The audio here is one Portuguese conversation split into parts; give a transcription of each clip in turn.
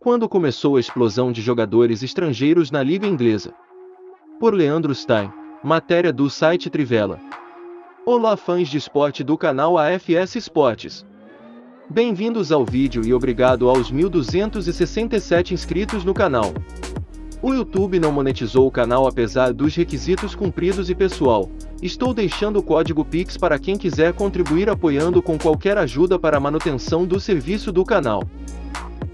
Quando começou a explosão de jogadores estrangeiros na Liga Inglesa? Por Leandro Stein, matéria do site Trivela. Olá fãs de esporte do canal AFS Esportes. Bem-vindos ao vídeo e obrigado aos 1.267 inscritos no canal. O YouTube não monetizou o canal apesar dos requisitos cumpridos e pessoal, estou deixando o código Pix para quem quiser contribuir apoiando com qualquer ajuda para a manutenção do serviço do canal.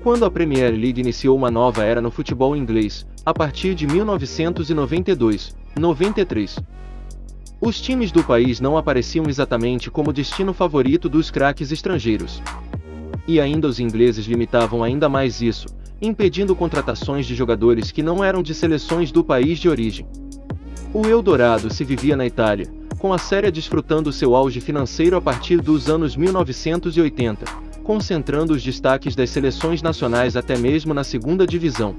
Quando a Premier League iniciou uma nova era no futebol inglês, a partir de 1992-93. Os times do país não apareciam exatamente como destino favorito dos craques estrangeiros. E ainda os ingleses limitavam ainda mais isso, impedindo contratações de jogadores que não eram de seleções do país de origem. O Eldorado se vivia na Itália, com a Série A desfrutando seu auge financeiro a partir dos anos 1980, concentrando os destaques das seleções nacionais até mesmo na segunda divisão.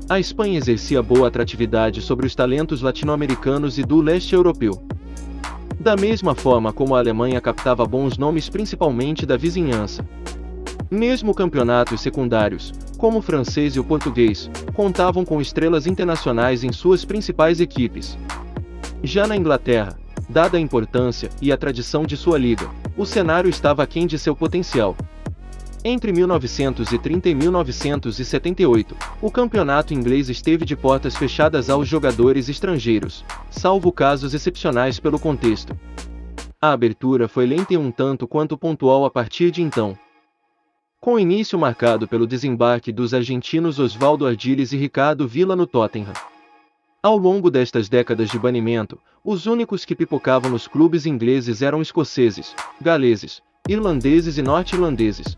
A Espanha exercia boa atratividade sobre os talentos latino-americanos e do leste europeu. Da mesma forma como a Alemanha captava bons nomes principalmente da vizinhança. Mesmo campeonatos secundários, como o francês e o português, contavam com estrelas internacionais em suas principais equipes. Já na Inglaterra, dada a importância e a tradição de sua liga, o cenário estava aquém de seu potencial. Entre 1930 e 1978, o campeonato inglês esteve de portas fechadas aos jogadores estrangeiros, salvo casos excepcionais pelo contexto. A abertura foi lenta e um tanto quanto pontual a partir de então. Com o início marcado pelo desembarque dos argentinos Osvaldo Ardiles e Ricardo Villa no Tottenham. Ao longo destas décadas de banimento, os únicos que pipocavam nos clubes ingleses eram escoceses, galeses, irlandeses e norte-irlandeses.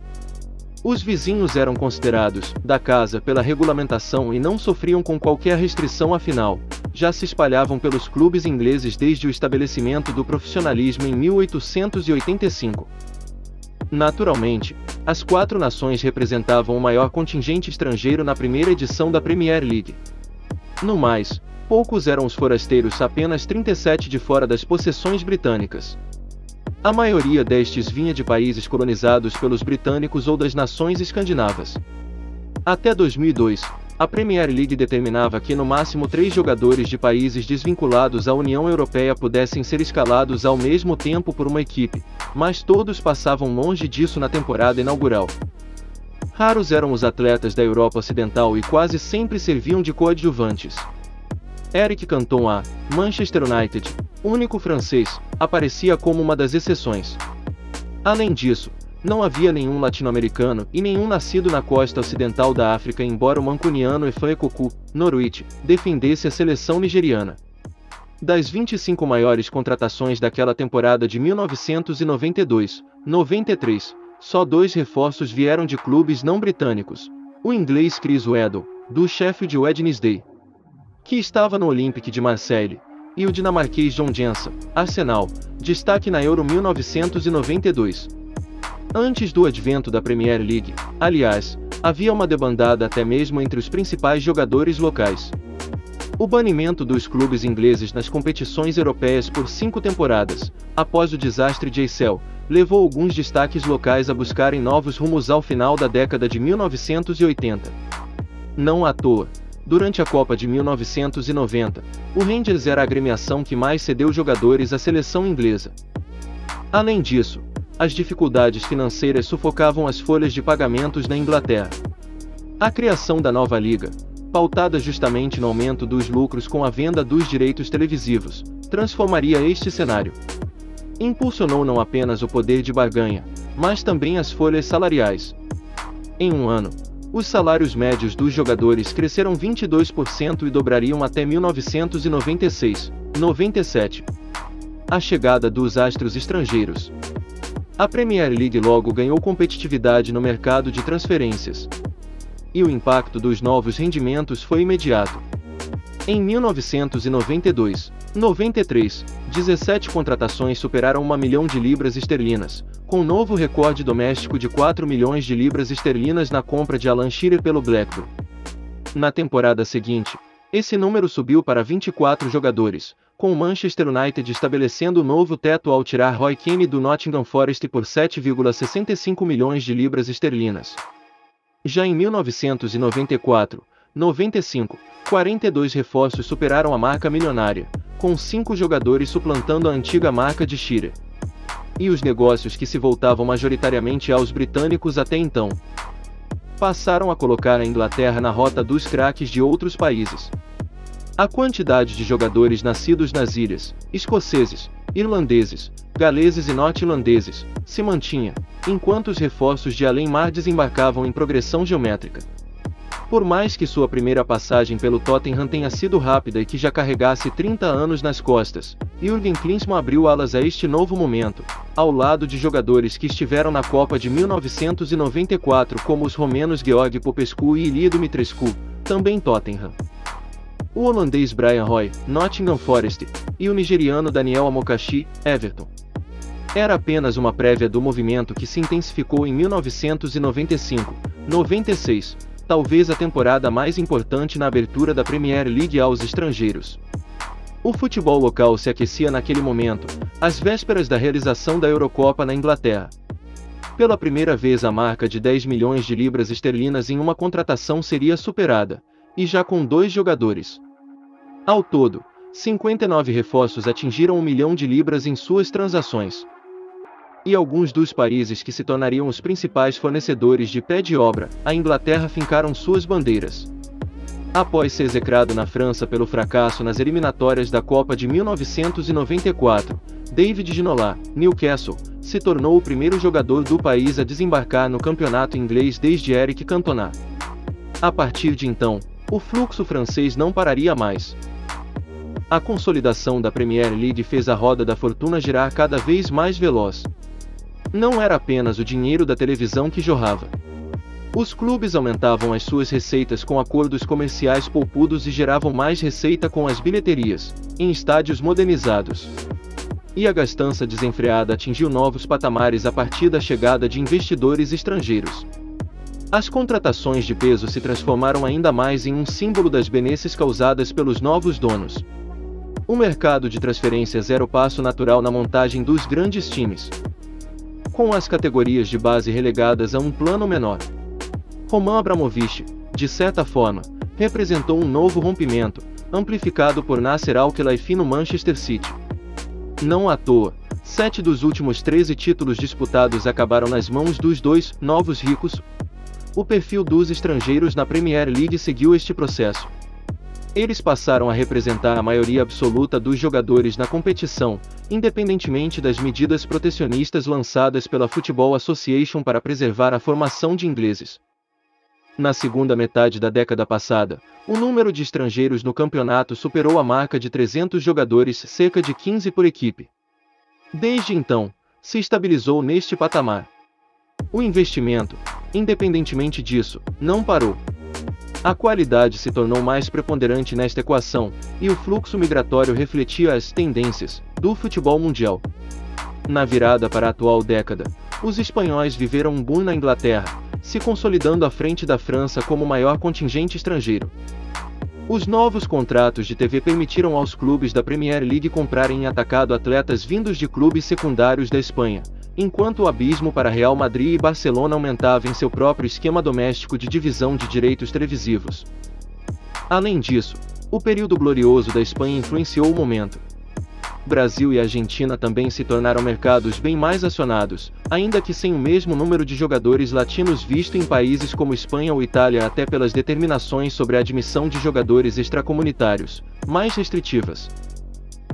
Os vizinhos eram considerados da casa pela regulamentação e não sofriam com qualquer restrição, afinal, já se espalhavam pelos clubes ingleses desde o estabelecimento do profissionalismo em 1885. Naturalmente, as quatro nações representavam o maior contingente estrangeiro na primeira edição da Premier League. No mais, poucos eram os forasteiros, apenas 37 de fora das possessões britânicas. A maioria destes vinha de países colonizados pelos britânicos ou das nações escandinavas. Até 2002, a Premier League determinava que no máximo 3 jogadores de países desvinculados à União Europeia pudessem ser escalados ao mesmo tempo por uma equipe, mas todos passavam longe disso na temporada inaugural. Raros eram os atletas da Europa Ocidental e quase sempre serviam de coadjuvantes. Eric Cantona, Manchester United, único francês, aparecia como uma das exceções. Além disso, não havia nenhum latino-americano e nenhum nascido na costa ocidental da África, embora o mancuniano Efan Ekoku, Norwich, defendesse a seleção nigeriana. Das 25 maiores contratações daquela temporada de 1992-93, só 2 reforços vieram de clubes não britânicos: o inglês Chris Waddle, do Sheffield Wednesday, que estava no Olympique de Marseille, e o dinamarquês John Jensen, Arsenal, destaque na Euro 1992. Antes do advento da Premier League, aliás, havia uma debandada até mesmo entre os principais jogadores locais. O banimento dos clubes ingleses nas competições europeias por 5 temporadas, após o desastre de Eissel, levou alguns destaques locais a buscarem novos rumos ao final da década de 1980. Não à toa, durante a Copa de 1990, o Rangers era a agremiação que mais cedeu jogadores à seleção inglesa. Além disso, as dificuldades financeiras sufocavam as folhas de pagamentos na Inglaterra. A criação da nova liga, pautada justamente no aumento dos lucros com a venda dos direitos televisivos, transformaria este cenário. Impulsionou não apenas o poder de barganha, mas também as folhas salariais. Em um ano, os salários médios dos jogadores cresceram 22% e dobrariam até 1996-97. A chegada dos astros estrangeiros. A Premier League logo ganhou competitividade no mercado de transferências. E o impacto dos novos rendimentos foi imediato. Em 1992-93, 17 contratações superaram 1 milhão de libras esterlinas, com novo recorde doméstico de 4 milhões de libras esterlinas na compra de Alan Shearer pelo Blackburn. Na temporada seguinte, esse número subiu para 24 jogadores, com o Manchester United estabelecendo o novo teto ao tirar Roy Keane do Nottingham Forest por 7,65 milhões de libras esterlinas. Já em 1994, 95, 42 reforços superaram a marca milionária, com 5 jogadores suplantando a antiga marca de Shearer. E os negócios que se voltavam majoritariamente aos britânicos até então passaram a colocar a Inglaterra na rota dos craques de outros países. A quantidade de jogadores nascidos nas ilhas, escoceses, irlandeses, galeses e norte-irlandeses, se mantinha, enquanto os reforços de além-mar desembarcavam em progressão geométrica. Por mais que sua primeira passagem pelo Tottenham tenha sido rápida e que já carregasse 30 anos nas costas, Jürgen Klinsmann abriu alas a este novo momento, ao lado de jogadores que estiveram na Copa de 1994 como os romenos Georgi Popescu e Ilie Dumitrescu, também Tottenham. O holandês Brian Roy, Nottingham Forest, e o nigeriano Daniel Amokachi, Everton. Era apenas uma prévia do movimento que se intensificou em 1995-96, talvez a temporada mais importante na abertura da Premier League aos estrangeiros. O futebol local se aquecia naquele momento, às vésperas da realização da Eurocopa na Inglaterra. Pela primeira vez a marca de 10 milhões de libras esterlinas em uma contratação seria superada, e já com 2 jogadores. Ao todo, 59 reforços atingiram 1 milhão de libras em suas transações. E alguns dos países que se tornariam os principais fornecedores de pé de obra, a Inglaterra fincaram suas bandeiras. Após ser execrado na França pelo fracasso nas eliminatórias da Copa de 1994, David Ginola, Newcastle, se tornou o primeiro jogador do país a desembarcar no campeonato inglês desde Eric Cantona. A partir de então, o fluxo francês não pararia mais. A consolidação da Premier League fez a roda da fortuna girar cada vez mais veloz. Não era apenas o dinheiro da televisão que jorrava. Os clubes aumentavam as suas receitas com acordos comerciais poupudos e geravam mais receita com as bilheterias, em estádios modernizados. E a gastança desenfreada atingiu novos patamares a partir da chegada de investidores estrangeiros. As contratações de peso se transformaram ainda mais em um símbolo das benesses causadas pelos novos donos. O mercado de transferências era o passo natural na montagem dos grandes times, com as categorias de base relegadas a um plano menor. Roman Abramovich, de certa forma, representou um novo rompimento, amplificado por Nasser Al-Khelaifi no Manchester City. Não à toa, 7 dos últimos 13 títulos disputados acabaram nas mãos dos 2 novos ricos. O perfil dos estrangeiros na Premier League seguiu este processo. Eles passaram a representar a maioria absoluta dos jogadores na competição, independentemente das medidas protecionistas lançadas pela Football Association para preservar a formação de ingleses. Na segunda metade da década passada, o número de estrangeiros no campeonato superou a marca de 300 jogadores, cerca de 15 por equipe. Desde então, se estabilizou neste patamar. O investimento, independentemente disso, não parou. A qualidade se tornou mais preponderante nesta equação, e o fluxo migratório refletia as tendências do futebol mundial. Na virada para a atual década, os espanhóis viveram um boom na Inglaterra, se consolidando à frente da França como o maior contingente estrangeiro. Os novos contratos de TV permitiram aos clubes da Premier League comprarem em atacado atletas vindos de clubes secundários da Espanha, enquanto o abismo para Real Madrid e Barcelona aumentava em seu próprio esquema doméstico de divisão de direitos televisivos. Além disso, o período glorioso da Espanha influenciou o momento. Brasil e Argentina também se tornaram mercados bem mais acionados, ainda que sem o mesmo número de jogadores latinos visto em países como Espanha ou Itália, até pelas determinações sobre a admissão de jogadores extracomunitários, mais restritivas.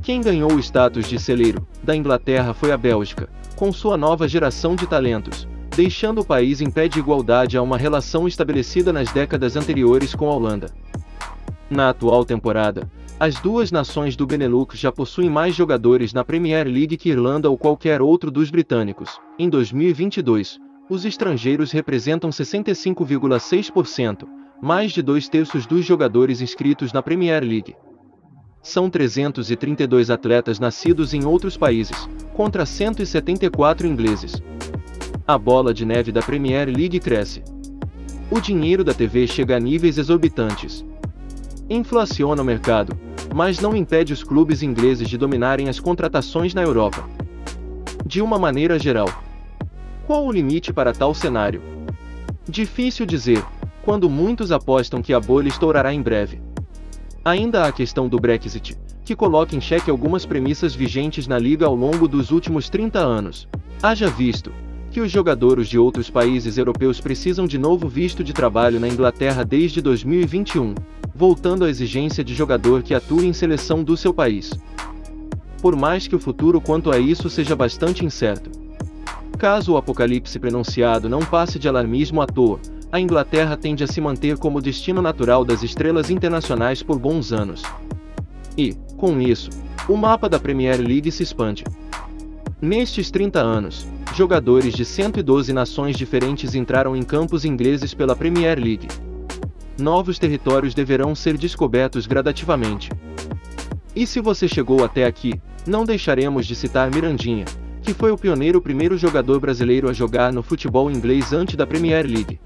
Quem ganhou o status de celeiro da Inglaterra foi a Bélgica, com sua nova geração de talentos, deixando o país em pé de igualdade a uma relação estabelecida nas décadas anteriores com a Holanda. Na atual temporada, as duas nações do Benelux já possuem mais jogadores na Premier League que Irlanda ou qualquer outro dos britânicos. Em 2022, os estrangeiros representam 65,6%, mais de 2/3 dos jogadores inscritos na Premier League. São 332 atletas nascidos em outros países, contra 174 ingleses. A bola de neve da Premier League cresce. O dinheiro da TV chega a níveis exorbitantes. Inflaciona o mercado, mas não impede os clubes ingleses de dominarem as contratações na Europa. De uma maneira geral, qual o limite para tal cenário? Difícil dizer, quando muitos apostam que a bolha estourará em breve. Ainda há a questão do Brexit, que coloca em xeque algumas premissas vigentes na liga ao longo dos últimos 30 anos. Haja visto que os jogadores de outros países europeus precisam de novo visto de trabalho na Inglaterra desde 2021, voltando à exigência de jogador que atue em seleção do seu país. Por mais que o futuro quanto a isso seja bastante incerto. Caso o apocalipse prenunciado não passe de alarmismo à toa, a Inglaterra tende a se manter como destino natural das estrelas internacionais por bons anos. E, com isso, o mapa da Premier League se expande. Nestes 30 anos, jogadores de 112 nações diferentes entraram em campos ingleses pela Premier League. Novos territórios deverão ser descobertos gradativamente. E se você chegou até aqui, não deixaremos de citar Mirandinha, que foi o pioneiro primeiro jogador brasileiro a jogar no futebol inglês antes da Premier League.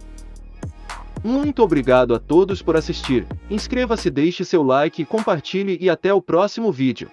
Muito obrigado a todos por assistir, inscreva-se, deixe seu like e compartilhe e até o próximo vídeo.